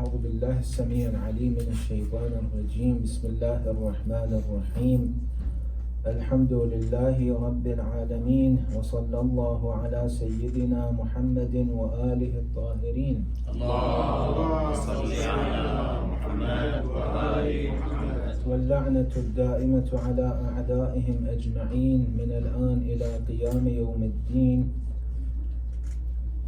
أعوذ بالله السميع العليم من الشيطان الرجيم بسم الله الرحمن الرحيم الحمد لله رب العالمين وصلى الله على سيدنا محمد وآله الطاهرين اللهم صل على محمد وآل محمد واللعنة الدائمة على أعدائهم أجمعين من الآن إلى قيام يوم الدين.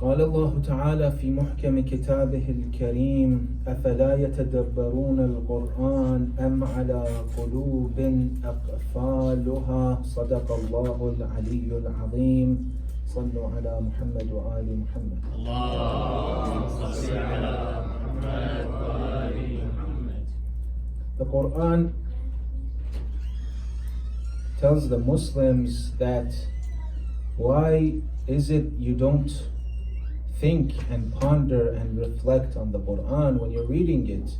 قال الله تعالى في محكم كتابه الكريم أفلا يتدبرون القرآن أم على قلوب أقفالها صدق الله العلي العظيم. صلوا على محمد وآل محمد. اللهم صل على محمد وآل محمد. The Quran tells the Muslims that why is it you don't think and ponder and reflect on the Quran when you're reading it.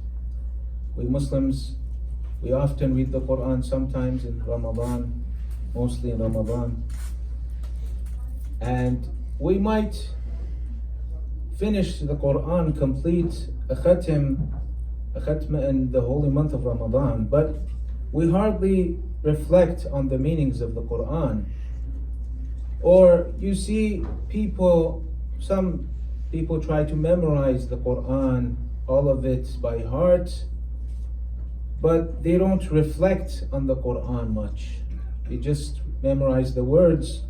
We Muslims, we often read the Quran sometimes in Ramadan, mostly in Ramadan, and we might finish the Quran complete, a khatm in the holy month of Ramadan, but we hardly reflect on the meanings of the Quran. Or you see some people try to memorize the Quran, all of it by heart, but they don't reflect on the Quran much. They just memorize the words.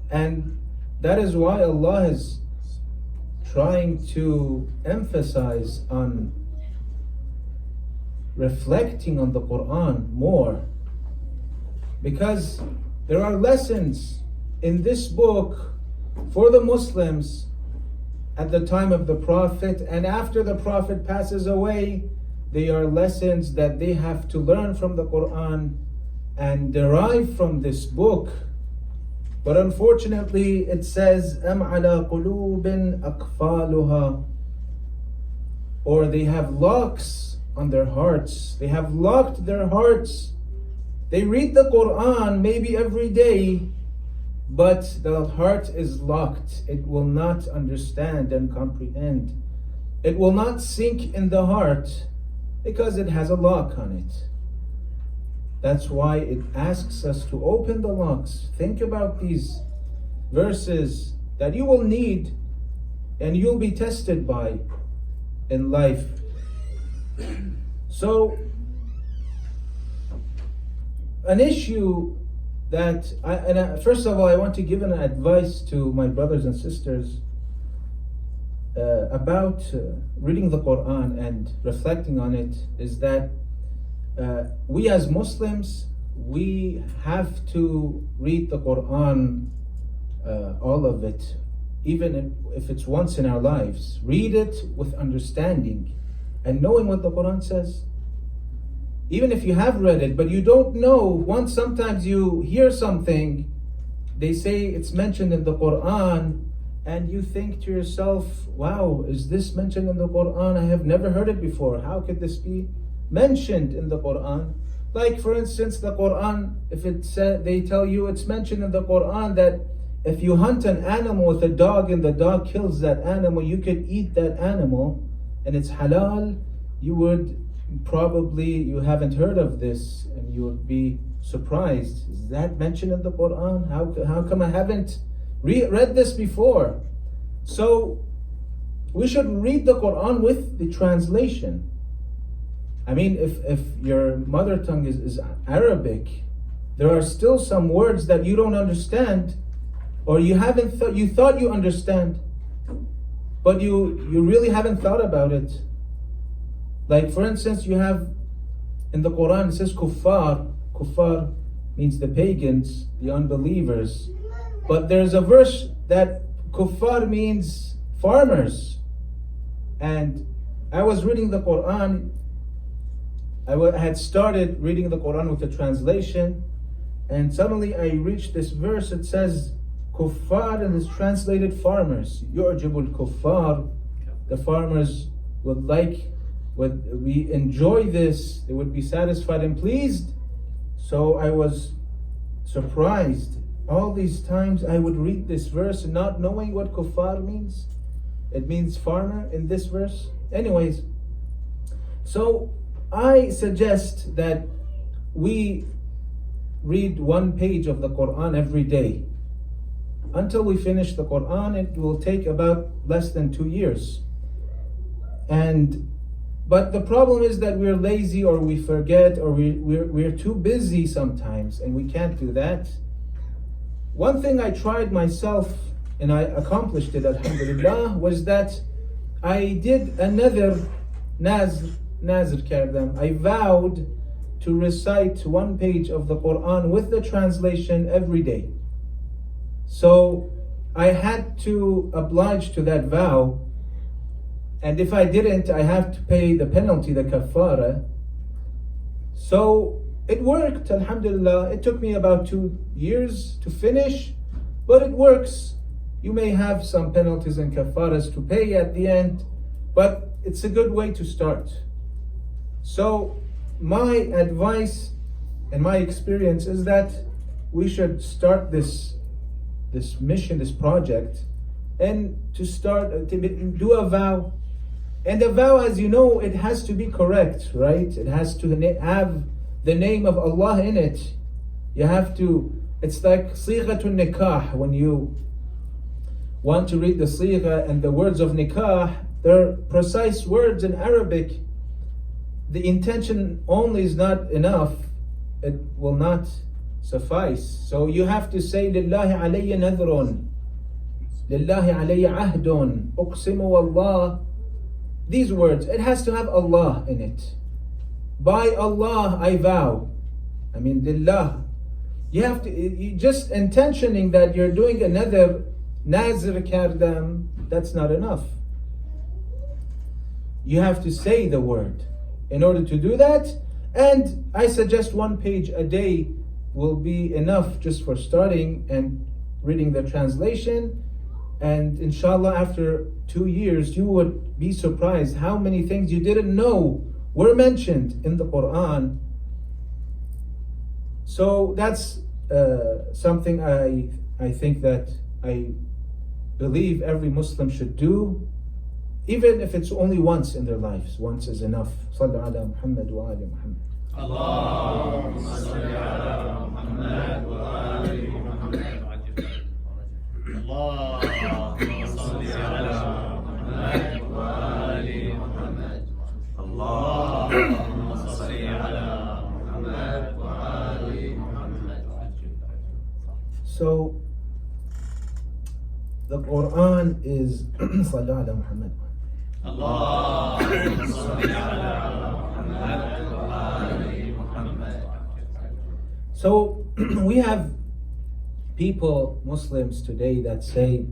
And that is why Allah is trying to emphasize on reflecting on the Quran more. Because there are lessons in this book for the Muslims at the time of the Prophet, and after the Prophet passes away, they are lessons that they have to learn from the Quran and derive from this book. But unfortunately it says أَمْ عَلَى قُلُوبٍ أَقْفَالُهَا, or they have locks on their hearts. They have locked their hearts. They read the Quran maybe every day, but the heart is locked. It will not understand and comprehend. It will not sink in the heart because it has a lock on it. That's why it asks us to open the locks. Think about these verses that you will need and you'll be tested by in life. So, an issue that first of all, I want to give an advice to my brothers and sisters about reading the Quran and reflecting on it, is that we as Muslims, we have to read the Quran, all of it, even if it's once in our lives. Read it with understanding and knowing what the Quran says. Even if you have read it, but you don't know, sometimes you hear something, they say it's mentioned in the Quran, and you think to yourself, wow, is this mentioned in the Quran? I have never heard it before. How could this be mentioned in the Quran? Like, for instance, the Quran, if it said, they tell you it's mentioned in the Quran that if you hunt an animal with a dog and the dog kills that animal, you could eat that animal and it's halal, you haven't heard of this and you would be surprised. Is that mentioned in the Quran? How come I haven't read this before? So we should read the Quran with the translation. I mean, if your mother tongue is Arabic, there are still some words that you don't understand, or you thought you understand, but you really haven't thought about it. Like, for instance, you have in the Quran, it says kuffar. Kuffar means the pagans, the unbelievers. But there's a verse that kuffar means farmers. And I was reading the Quran. I had started reading the Quran with the translation, and suddenly I reached this verse. It says kuffar, and it's translated farmers. Yu'jibul kuffar. The farmers we enjoy this, they would be satisfied and pleased. So I was surprised. All these times I would read this verse not knowing what kuffar means. It means farmer in this verse. Anyways, so I suggest that we read one page of the Quran every day. Until we finish the Quran, it will take about less than 2 years. But the problem is that we're lazy, or we forget, or we're too busy sometimes, and we can't do that. One thing I tried myself, and I accomplished it, alhamdulillah, was that I did another nazr kardam. I vowed to recite one page of the Quran with the translation every day. So I had to oblige to that vow, and if I didn't, I have to pay the penalty, the kafara. So it worked, alhamdulillah. It took me about 2 years to finish, but it works. You may have some penalties and kafaras to pay at the end, but it's a good way to start. So my advice and my experience is that we should start this mission, this project, and to do a vow. And the vow, as you know, it has to be correct, right? It has to have the name of Allah in it. You have to, it's like sighatun nikah. When you want to read the sigha and the words of nikah, they're precise words in Arabic. The intention only is not enough. It will not suffice. So you have to say, Lillahi alayya nadhrun, Lillahi alayya ahdun, uqsimu wallah. These words, it has to have Allah in it. By Allah I vow. I mean, Lillah. You have to, you just intentioning that you're doing another nazr kardam, that's not enough. You have to say the word in order to do that. And I suggest one page a day will be enough just for starting and reading the translation. And inshallah, after 2 years, you would be surprised how many things you didn't know were mentioned in the Quran. So that's something I think that I believe every Muslim should do, even if it's only once in their lives. Once is enough. Sallu ala Muhammad wa ali Muhammad. Allahumma salli ala Muhammad wa ali Muhammad. Allahumma salli ala Muhammad wa ali Muhammad. Allahumma salli ala Muhammad wa ali Muhammad. So the Quran is Sallu ala Muhammad. Allahumma salli ala Muhammad wa ali Muhammad. So we have people, Muslims today, that say,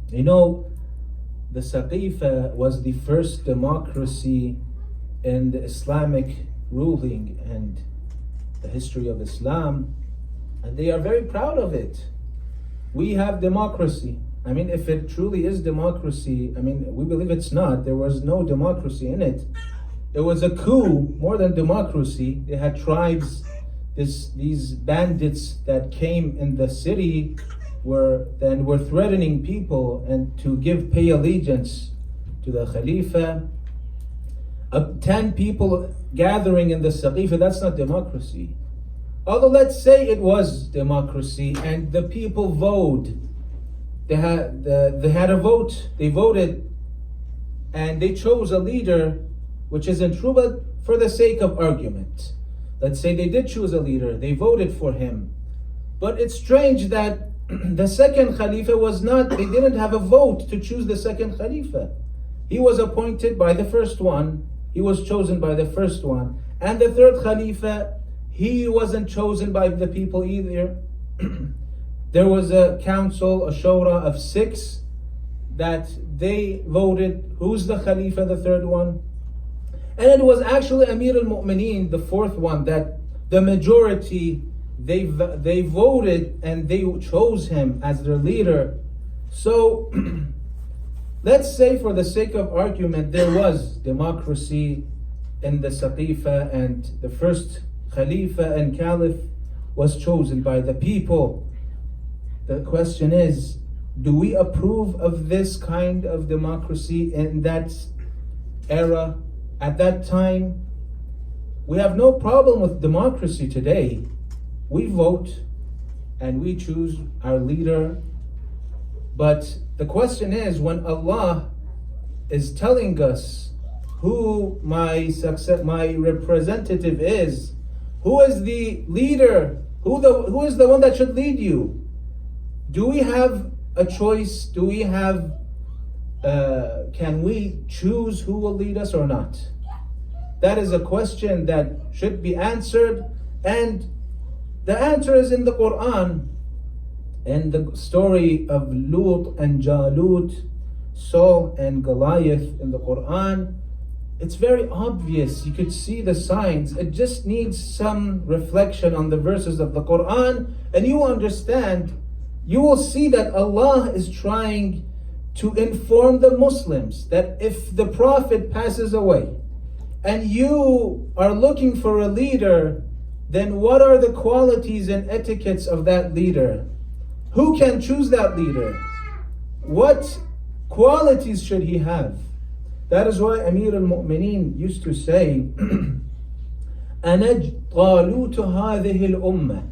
you know, the Saqifa was the first democracy in the Islamic ruling and the history of Islam, and they are very proud of it. We have democracy. I mean, if it truly is democracy, I mean, we believe it's not. There was no democracy in it. It was a coup more than democracy. They had tribes, these bandits that came in the city were threatening people and to pay allegiance to the Khalifa. 10 people gathering in the Saqifa, that's not democracy. Although let's say it was democracy and the people voted. They had a vote, they voted, and they chose a leader, which isn't true, but for the sake of argument. Let's say they did choose a leader, they voted for him. But it's strange that the second Khalifa they didn't have a vote to choose the second Khalifa. He was appointed by the first one, he was chosen by the first one. And the third Khalifa, he wasn't chosen by the people either. There was a council, a shura of 6, that they voted who's the Khalifa, the third one. And it was actually Amir al-Mu'mineen, the fourth one, that the majority, they voted and they chose him as their leader. So let's say, for the sake of argument, there was democracy in the Saqifa and the first Khalifa and Caliph was chosen by the people. The question is, do we approve of this kind of democracy? And era, at that time. We have no problem with democracy today. We vote and we choose our leader. But the question is, when Allah is telling us who my representative is, who is the leader, who is the one that should lead you? Do we have a choice? Do we have, can we choose who will lead us or not? That is a question that should be answered, and the answer is in the Quran, in the story of Lut and Jalut, Saul and Goliath in the Quran. It's very obvious. You could see the signs. It just needs some reflection on the verses of the Quran, and you understand, you will see that Allah is trying to inform the Muslims that if the Prophet passes away and you are looking for a leader, then what are the qualities and etiquettes of that leader? Who can choose that leader? What qualities should he have? That is why Amir al-Mu'mineen used to say, أَنَجْ طَالُوتُ هَذِهِ الْأُمَّةِ,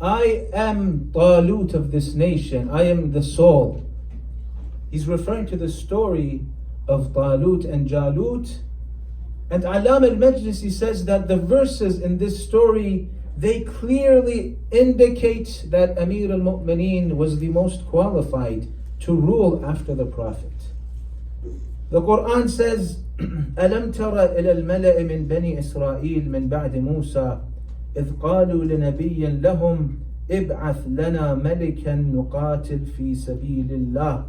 I am Taloot of this nation. I am the Saul. He's referring to the story of Taloot and Jalut. And Alam al-Majlisi says that the verses in this story, they clearly indicate that Amir al-Mu'mineen was the most qualified to rule after the Prophet. The Quran says, أَلَمْ تَرَ إِلَى الْمَلَإِ مِنْ بَنِي إِسْرَائِيلَ مِنْ بَعْدِ مُوسَى إِذْ قَالُوا لِنَبِيٍّ لَهُمْ ابْعَثْ لَنَا مَلِكًا نُقَاتِلْ فِي سَبِيلِ اللَّهِ.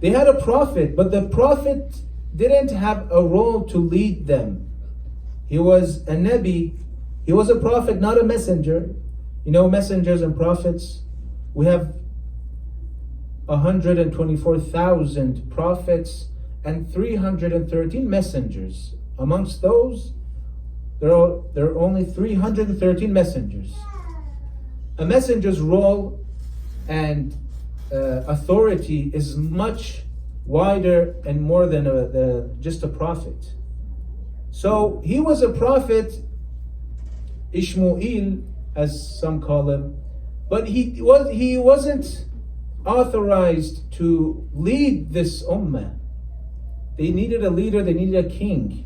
They had a prophet, but the prophet didn't have a role to lead them. He was a Nabi. He was a prophet, not a messenger. You know, messengers and prophets. We have 124,000 prophets and 313 messengers. Amongst those, there are only 313 messengers. A messenger's role and authority is much wider and more than just a prophet. So he was a prophet, Ishmael, as some call him, but he wasn't authorized to lead this ummah. They needed a leader, they needed a king.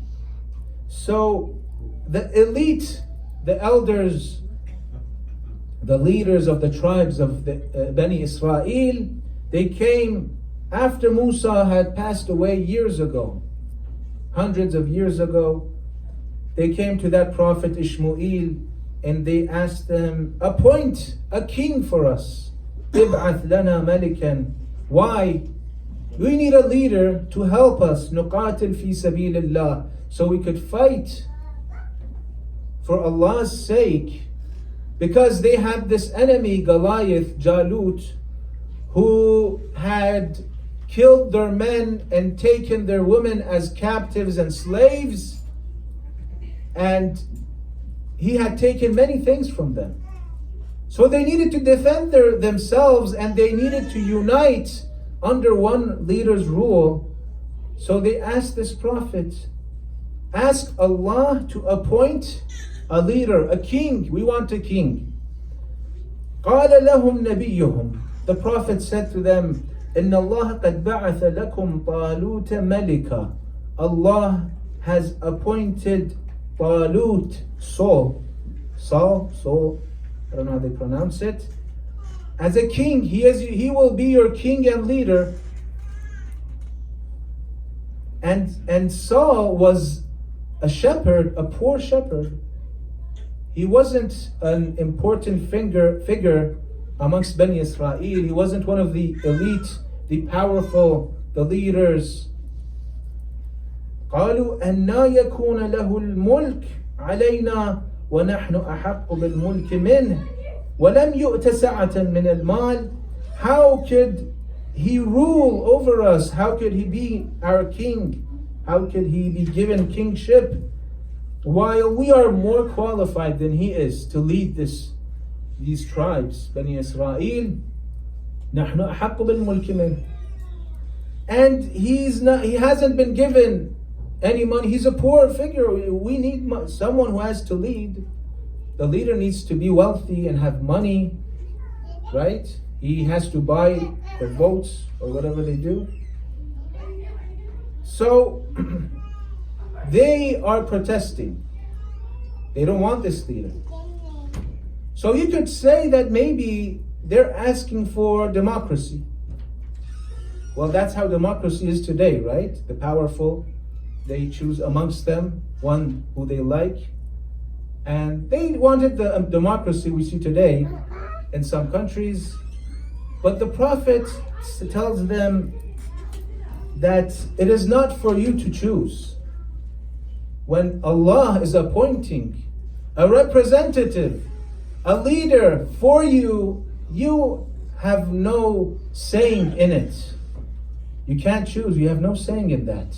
So the elite, the elders, the leaders of the tribes of the Bani Israel, they came after Musa had passed away years ago, hundreds of years ago. They came to that prophet Ishmael and they asked them, appoint a king for us. Ib'ath lana malikan. Why? We need a leader to help us. Nuqatil fi sabilillah. So we could fight for Allah's sake. Because they had this enemy, Goliath, Jalut, who had killed their men and taken their women as captives and slaves. And he had taken many things from them. So they needed to defend themselves, and they needed to unite under one leader's rule. So they asked this prophet, ask Allah to appoint a leader, a king. We want a king. قال لهم نبيهم. The prophet said to them, إن الله قد بعث لكم طالوت ملكا. Allah has appointed Taloot, Saul, I don't know how they pronounce it, as a king. He will be your king and leader. And Saul was a shepherd, a poor shepherd. He wasn't an important figure amongst Bani Israel. He wasn't one of the elite, the powerful, the leaders. قالوا أَنَّا يَكُونَ لَهُ الْمُلْكِ عَلَيْنَا وَنَحْنُ أَحَقُّ بِالْمُلْكِ مِنْهِ وَلَمْ يُؤْتَ سَعَةً مِنَ الْمَالِ. How could he rule over us? How could he be our king? How could he be given kingship while we are more qualified than he is to lead these tribes, Bani Israel? نَحْنُ أَحَقُّ بِالْمُلْكِ مِنْهِ. And he hasn't been given any money. He's a poor figure. We need someone who has to lead. The leader needs to be wealthy and have money, right? He has to buy the votes or whatever they do. So they are protesting. They don't want this leader. So you could say that maybe they're asking for democracy. Well, that's how democracy is today, right? The powerful, they choose amongst them one who they like. And they wanted the democracy we see today in some countries. But the Prophet tells them that it is not for you to choose. When Allah is appointing a representative, a leader for you, you have no saying in it. You can't choose. You have no saying in that.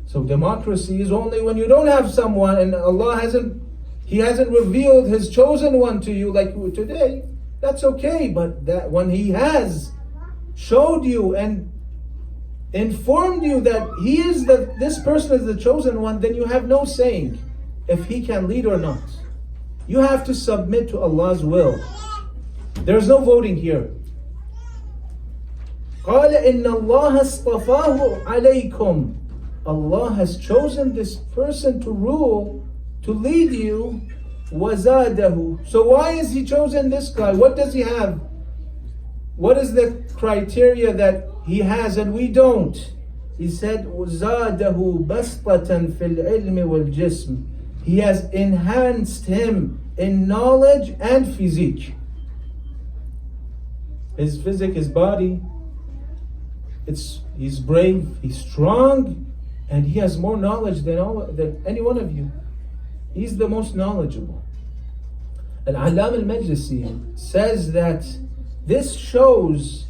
So democracy is only when you don't have someone and Allah hasn't revealed His chosen one to you like today. That's okay. But that when He has showed you and informed you that this person is the chosen one, then you have no saying if he can lead or not. You have to submit to Allah's will. There's no voting here. قَالَ إِنَّ اللَّهَ اصْطَفَاهُ عَلَيْكُمْ. Allah has chosen this person to rule, to lead you. وَزَادَهُ. So why is He chosen this guy? What does he have? What is the criteria that he has and we don't? He said, وَزَادَهُ بَسْطَةً فِي الْعِلْمِ وَالْجِسْمِ. He has enhanced him in knowledge and physique. His physique, his body, he's brave, he's strong, and he has more knowledge than any one of you. He's the most knowledgeable. Al-Allam al-Majlisi says that this shows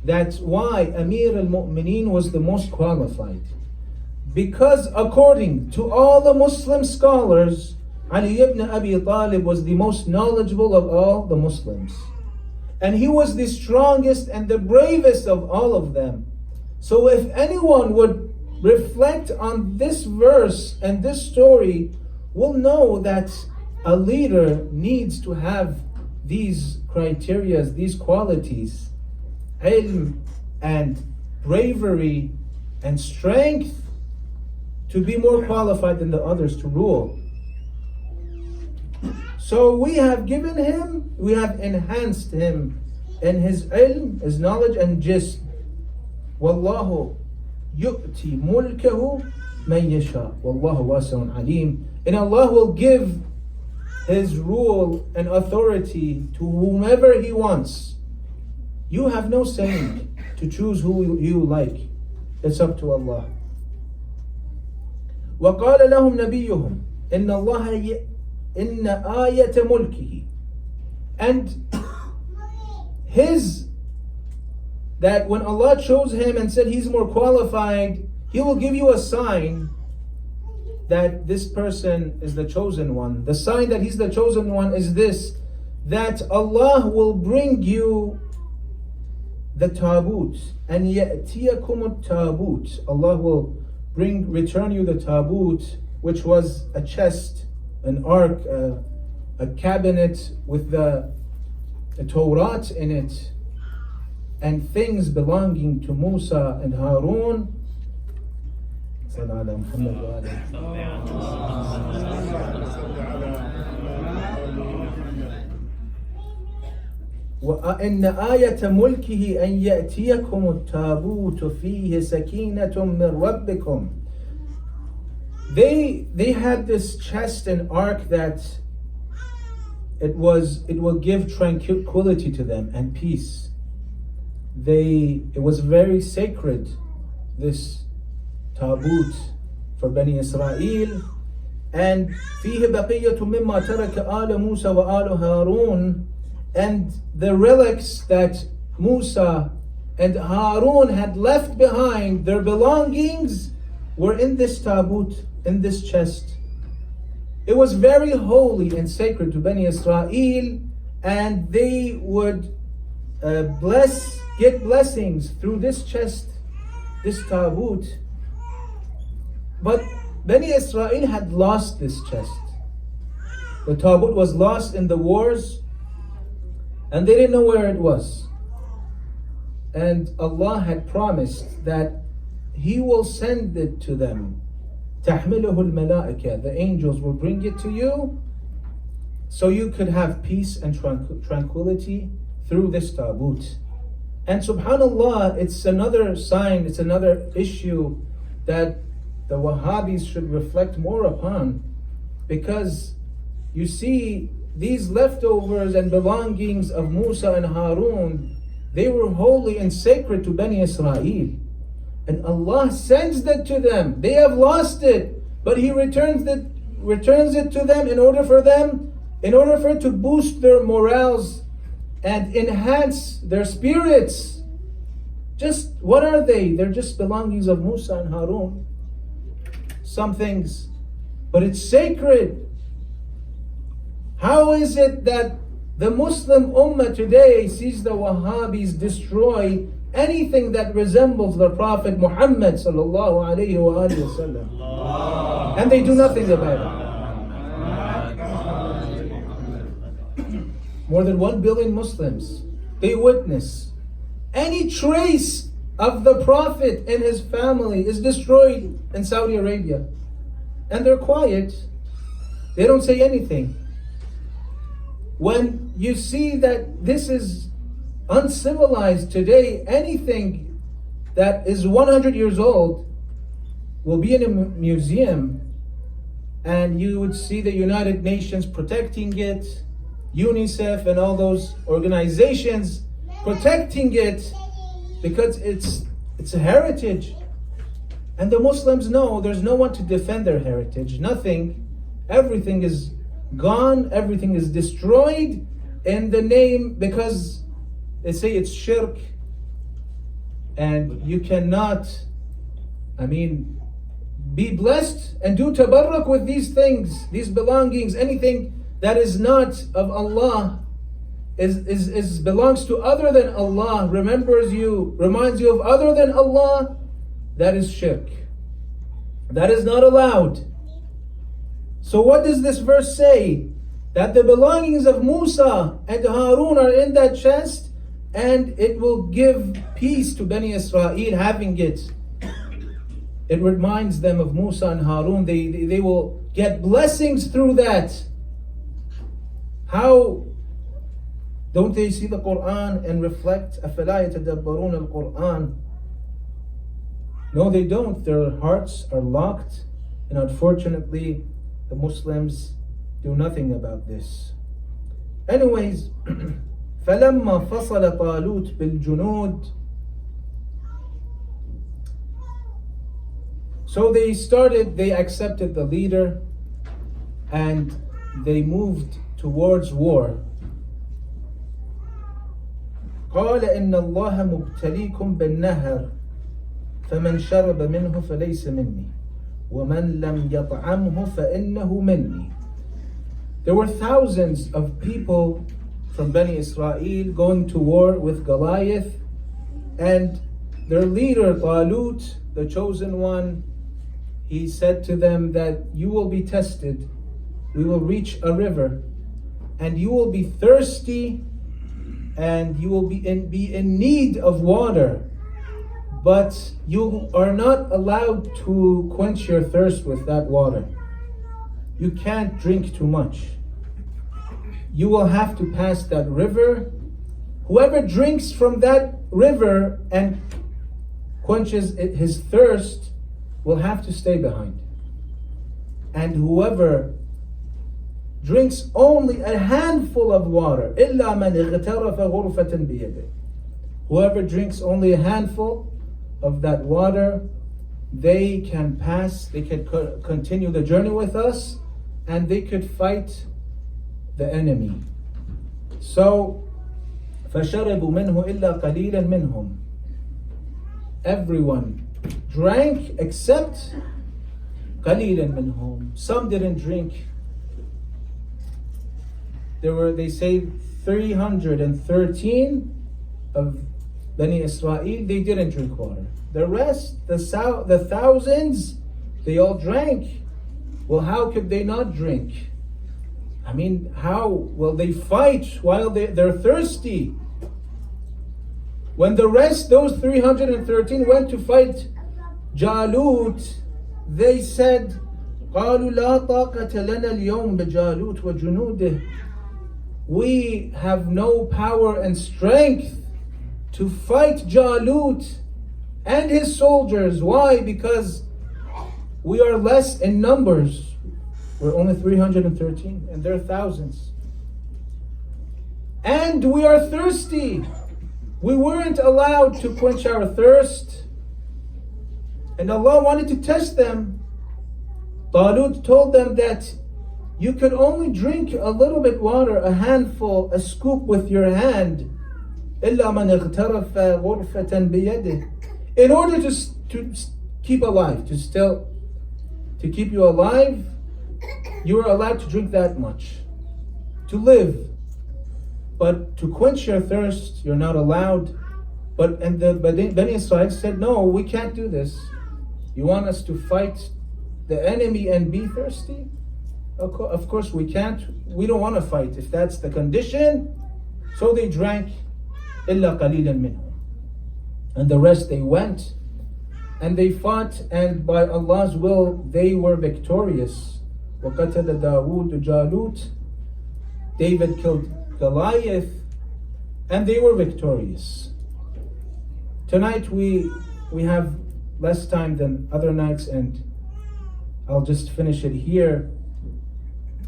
that's why Amir al-Mu'mineen was the most qualified. Because according to all the Muslim scholars, Ali ibn Abi Talib was the most knowledgeable of all the Muslims. And he was the strongest and the bravest of all of them. So if anyone would reflect on this verse and this story, will know that a leader needs to have these criteria, these qualities, ilm and bravery and strength, to be more qualified than the others to rule. So we have given him, we have enhanced him in his ilm, his knowledge and jism. Wallahu yu'ti mulkahu man yasha. Wallahu wasi'un alim. And Allah will give His rule and authority to whomever He wants. You have no saying to choose who you like. It's up to Allah. وَقَالَ لَهُمْ نَبِيُّهُمْ إِنَّ اللَّهَ إِنَّ آيَةَ مُلْكِهِ. And that when Allah chose him and said he's more qualified, He will give you a sign that this person is the chosen one. The sign that he's the chosen one is this, that Allah will bring you the Taloot, and يَأْتِيَكُمُ التَّابُوتِ. Allah will return you the Taloot, which was a chest, an ark, a cabinet with the Torah in it, and things belonging to Musa and Harun. وَإِنَّ آيَةَ مُلْكِهِ أَنْ يَأْتِيَكُمُ التَّابُوتُ فِيهِ سَكِينَةٌ مِّن رَبِّكُمْ. They had this chest and ark that it will give tranquility to them and peace. It was very sacred, this Taboot for Bani Israel. And فيه بقية مما ترك آل موسى وآل هارون. And the relics that Musa and Harun had left behind, their belongings, were in this Taboot, in this chest. It was very holy and sacred to Bani Israel, and they would get blessings through this chest, this Taboot. But Bani Israel had lost this chest. The Taloot was lost in the wars, and they didn't know where it was. And Allah had promised that He will send it to them. تَحْمِلُهُ الْمَلَائِكَةِ, the angels will bring it to you, so you could have peace and tranquility through this Taloot. And subhanallah, it's another sign, it's another issue that the Wahhabis should reflect more upon, because you see these leftovers and belongings of Musa and Harun, they were holy and sacred to Bani Israel. And Allah sends that to them. They have lost it, but He returns it to them in order for it to boost their morals and enhance their spirits. Just what are they? They're just belongings of Musa and Harun. Some things, but it's sacred. How is it that the Muslim Ummah today sees the Wahhabis destroy anything that resembles the Prophet Muhammad sallallahu alaihi wasallam, and they do nothing about it? More than 1 billion Muslims, they witness any trace of the Prophet and his family is destroyed in Saudi Arabia, and they're quiet. They don't say anything. When you see that this is uncivilized today, anything that is 100 years old will be in a museum, and you would see the United Nations protecting it, UNICEF and all those organizations protecting it, because it's a heritage. And the Muslims know there's no one to defend their heritage. Nothing. Everything is gone, everything is destroyed in the name, because they say it's shirk, and you cannot, be blessed and do tabarruk with these things, these belongings. Anything that is not of Allah is belongs to other than Allah, reminds you of other than Allah. That is shirk. That is not allowed. So what does this verse say? That the belongings of Musa and Harun are in that chest, and it will give peace to Bani Israel having it. It reminds them of Musa and Harun. They will get blessings through that. How don't they see the Quran and reflect? أَفَلَا يَتَدَبَّرُونَ الْقُرْآنَ? No, they don't. Their hearts are locked, and unfortunately, the Muslims do nothing about this. Anyways, فَلَمَّا فَصَلَ طَالُوتْ بِالْجُنُودِ. So they accepted the leader, and they moved towards war. قال إن الله مبتليكم بالنهر فمن شرب منه فليس مني ومن لم يطعمه فإنه مني. There were thousands of people from Bani Israel going to war with Goliath, and their leader Taloot, the chosen one, he said to them that you will be tested. We will reach a river, and you will be thirsty, and you will be in need of water, but you are not allowed to quench your thirst with that water. You can't drink too much. You will have to pass that river. Whoever drinks from that river and quenches his thirst will have to stay behind. And whoever drinks only a handful of water, إِلَّا مَنْ اغْتَرَفَ غُرْفَةً بِيَدِهِ. Whoever drinks only a handful of that water, they can pass, they can continue the journey with us, and they could fight the enemy. So, فَشَرَبُوا مِنْهُ إِلَّا قَلِيلًا مِنْهُمْ. Everyone drank except قَلِيلًا مِنْهُمْ. Some didn't drink. They say 313 of Bani Israel, they didn't drink water. The rest, the thousands, They all drank. Well, how could they not drink? I mean, how will they fight while they're thirsty? When the rest, those 313, went to fight Jalut, they said, قالوا لا طاقة لنا اليوم بجالوت وجنوده. We have no power and strength to fight Jalut and his soldiers. Why? Because we are less in numbers. We're only 313 and they're thousands. And we are thirsty. We weren't allowed to quench our thirst. And Allah wanted to test them. Taloot told them that you could only drink a little bit water, a handful, a scoop with your hand. إِلَّا مَنْ اغْتَرَفَ غُرْفَةً بِيَدِهِ. In order to keep alive, to keep you alive, you are allowed to drink that much. To live. But to quench your thirst, you're not allowed. But the Bani Israel said, no, we can't do this. You want us to fight the enemy and be thirsty? Of course we can't. We don't want to fight if that's the condition. So they drank إِلَّا قَلِيلًا مِنْهُمْ. And the rest they went and they fought, and by Allah's will they were victorious. وَقَتَلَ دَاوُودُ جَالُوتَ. David killed Goliath and they were victorious. Tonight we have less time than other nights, and I'll just finish it here.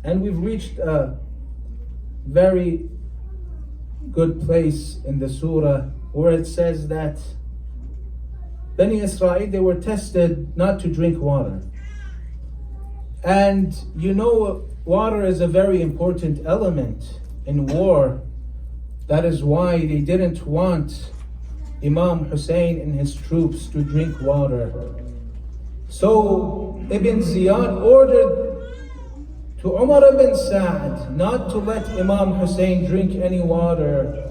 And we've reached a very good place in the surah where it says that Bani Israel, they were tested not to drink water. And you know, water is a very important element in war. That is why they didn't want Imam Hussein and his troops to drink water. So Ibn Ziyad ordered to Umar ibn Sa'd not to let Imam Hussein drink any water.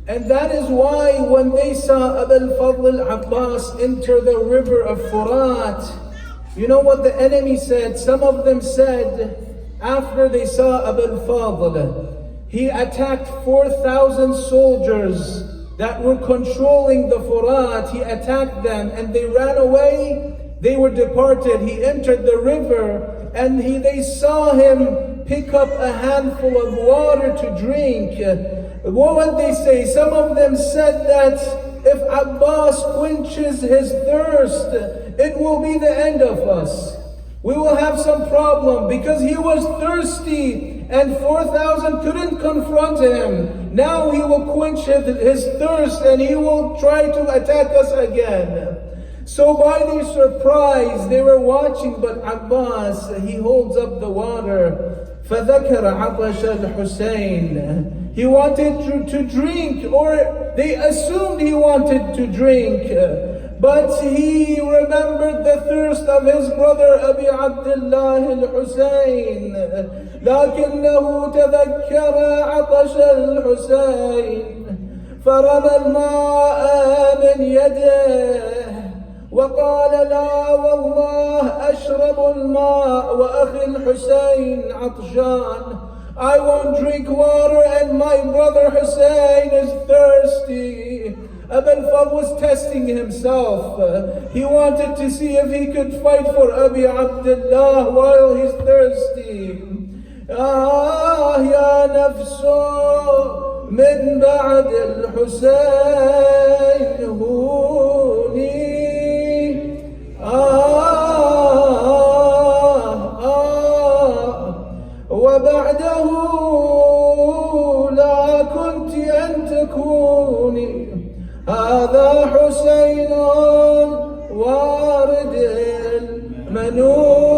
And that is why when they saw Abu al-Fadl al-Abbas enter the river of Furat, you know what the enemy said? Some of them said, after they saw Abu al-Fadl, he attacked 4,000 soldiers that were controlling the Furat. He attacked them and they ran away. They were departed. He entered the river and they saw him pick up a handful of water to drink. What would they say? Some of them said that if Abbas quenches his thirst, it will be the end of us. We will have some problem because he was thirsty and 4,000 couldn't confront him. Now he will quench his thirst and he will try to attack us again. So by their surprise, they were watching, but Abbas, he holds up the water. فَذَكَرَ عَطَشَ الْحُسَيْنِ. He wanted to drink, or they assumed he wanted to drink. But he remembered the thirst of his brother Abi Abdullah al-Husayn. لكنه تذكر عطش الحسين فرمى الماء من يده وقال لا والله أشرب الماء وأخي الحسين عطشان. I won't drink water and my brother Hussein is thirsty. Abu al-Fadl was testing himself. He wanted to see if he could fight for Abi Abdullah while he's thirsty. يا نفس من بعد الحسين هوني. وبعده لا كنت أن تكوني. هذا حسين وارد المنون.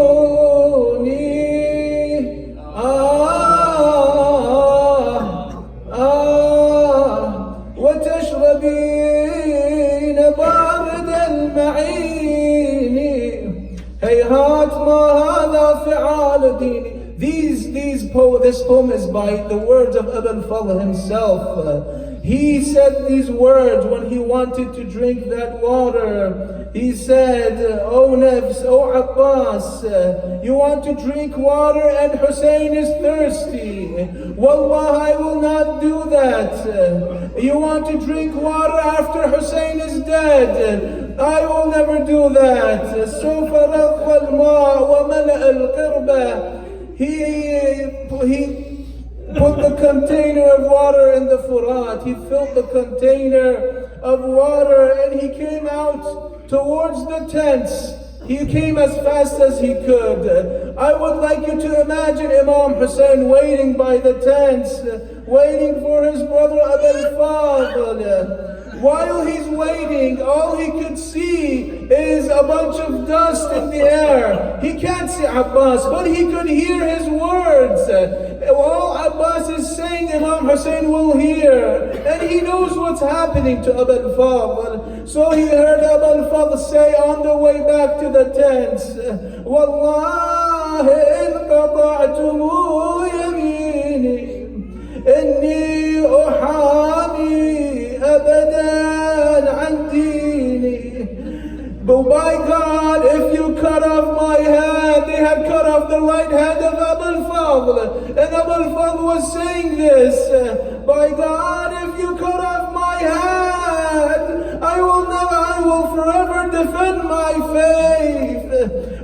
وتشربين بارد المعين. هيهات ما هذا فعال ديني. This poem is by the words of Ibn Fadl himself. he said these words when he wanted to drink that water. He said, "O Nafs, O Abbas, you want to drink water and Hussein is thirsty. Wallah, I will not do that. You want to drink water after Hussein is dead. I will never do that." So فرغ الماء وملأ القربة. He put the container of water in the Furat. He filled the container of water and he came out towards the tents. He came as fast as he could. I would like you to imagine Imam Hussein waiting by the tents, waiting for his brother Abu al-Fadl. While he's waiting, all he could see is a bunch of dust in the air. He can't see Abbas, but he could hear his words. All Abbas is saying, Imam Hussein will hear. And he knows what's happening to Abu al-Fadl. So he heard Abu al-Fadl say on the way back to the tents, "Wallahi in qata'tumu yamini, inni uhami abadan an dini." But by God, if you cut off my hand, they have cut off the right hand of Abu al-Fadl. And Abu al-Fadl was saying this, by God, if you cut off my hand, I will forever defend my faith.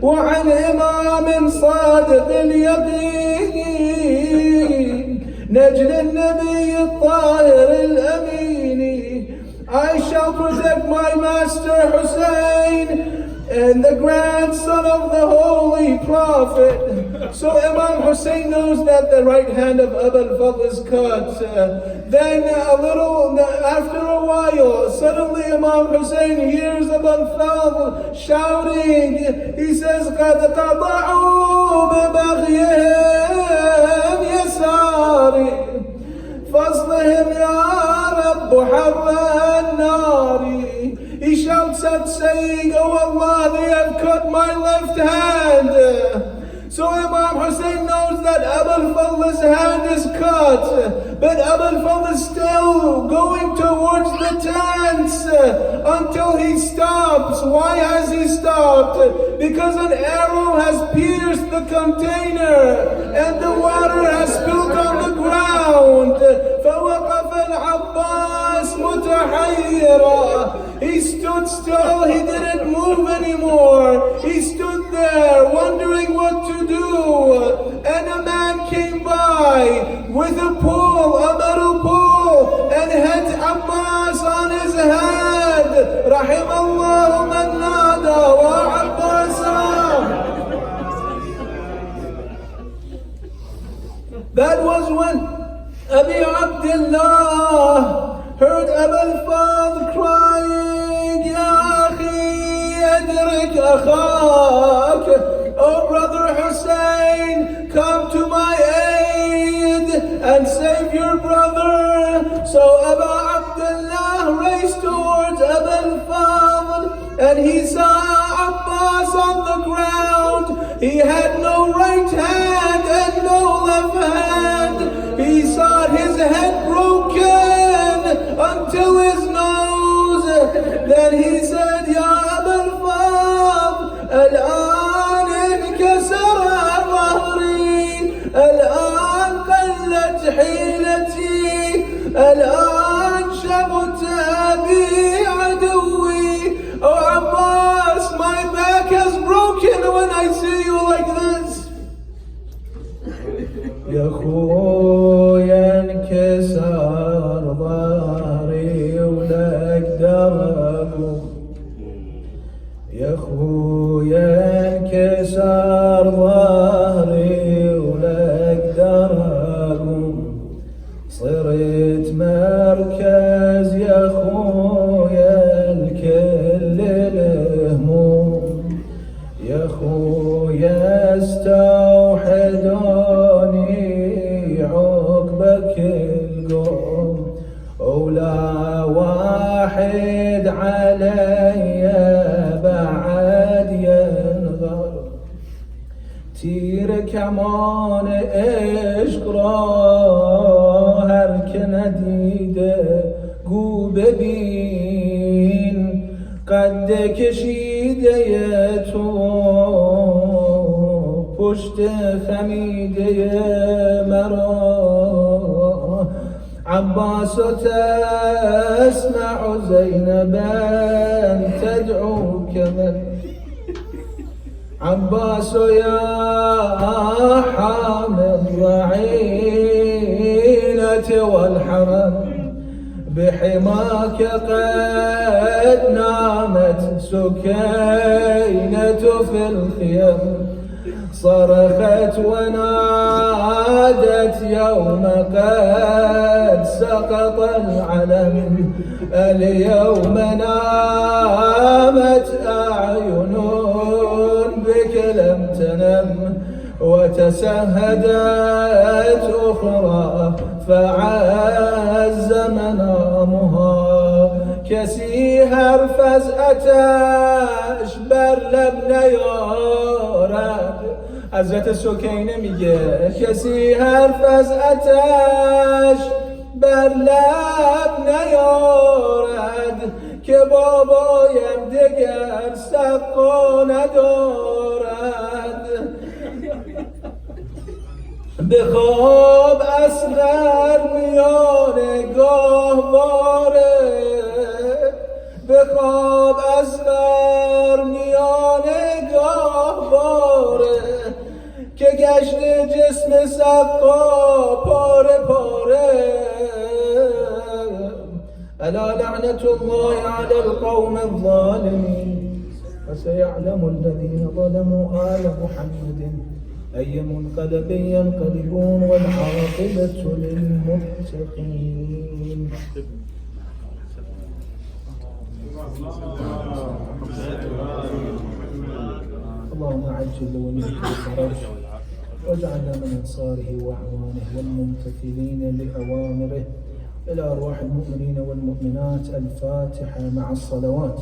وعن إمام صادق اليقين نجل النبي الطاهر الأمين. I shall protect my master Hussein and the grandson of the Holy Prophet. So Imam Hussein knows that the right hand of Abu al-Fadl is cut. Then after a while, suddenly Imam Hussein hears Abu al-Fadl shouting. He says, قَدْ قَطَعُوا بِبَغْيِهِمْ يَسَارِ فَاصْلِهِمْ يَا رَبُّ حَرَّ النَّارِ. He shouts out saying, "Oh Allah, they have cut my left hand." So Imam Hussein knows that Abu al-Fadl's hand is cut, but Abu al-Fadl is still going towards the tents until he stops. Why has he stopped? Because an arrow has pierced the container and the water has spilled on the ground. فَوَقَفَ الْعَبَّاسِ مُتَحَيِّرًا. He stood still, he didn't move anymore. He stood there wondering what to do. And a man came by with a pole, a metal pole, and had Abbas on his head. رحم الله من نادى وعباسا. That was when Abi Abdullah heard Abu al-Fadl crying, "Ya akhi, adrik akhak." "Oh brother Hussein, come to my aid and save your brother." So Abu Abdullah raced towards Abu al-Fadl and he saw Abbas on the ground. He had no right hand and no left hand. He saw his head broken until his nose. Then he said, "Ya Abu al-Fadl, الآن انكسر ظهري، الآن قلت حيلتي، الآن شمت أبي عدوي." "Oh Abbas, my back has broken when I see you like this." يا خويا انكسر ظهري ولا اقدر اقوم، يا خويا انكسر ظهري ولا اقدر اقوم، صرت مركز يا خويا الكل الهموم، يا خويا استوحدوني عقبك القوم، ولا واحد علي بعد ينغر، تیر کمان عشق را هر که ندیده گو ببین قد کشیده تو پشت خمیده مرا عباس تسمع زینبا تدعوك من عباس يا حامي الرعينة والحرم بحماك قد نامت سكينة في الخيم صرخت ونادت يوم قد سقط العلم اليوم نامت أعين بك لم تنم وتسهدت أخرى فعز منامها كسي هرفز أتاش بر لبن يارد حضرت سکینه میگه کسی حرف از آتش بر لب نیارد که بابایم دگر سقا ندارد به خواب اصغر میان گاهواره به خواب اصغر میان گاهواره که گشت جسم سقا پاره پاره الا لعنة الله على القوم الظالمين فسيعلم الذين ظلموا آل محمد أي منقلب ينقلبون والعاقبة للمتقين. اللهم عجل وليك الفرج واجعلنا من أنصاره وأعوانه والممتثلين لأوامره إلى أرواح المؤمنين والمؤمنات. الفاتحة مع الصلوات.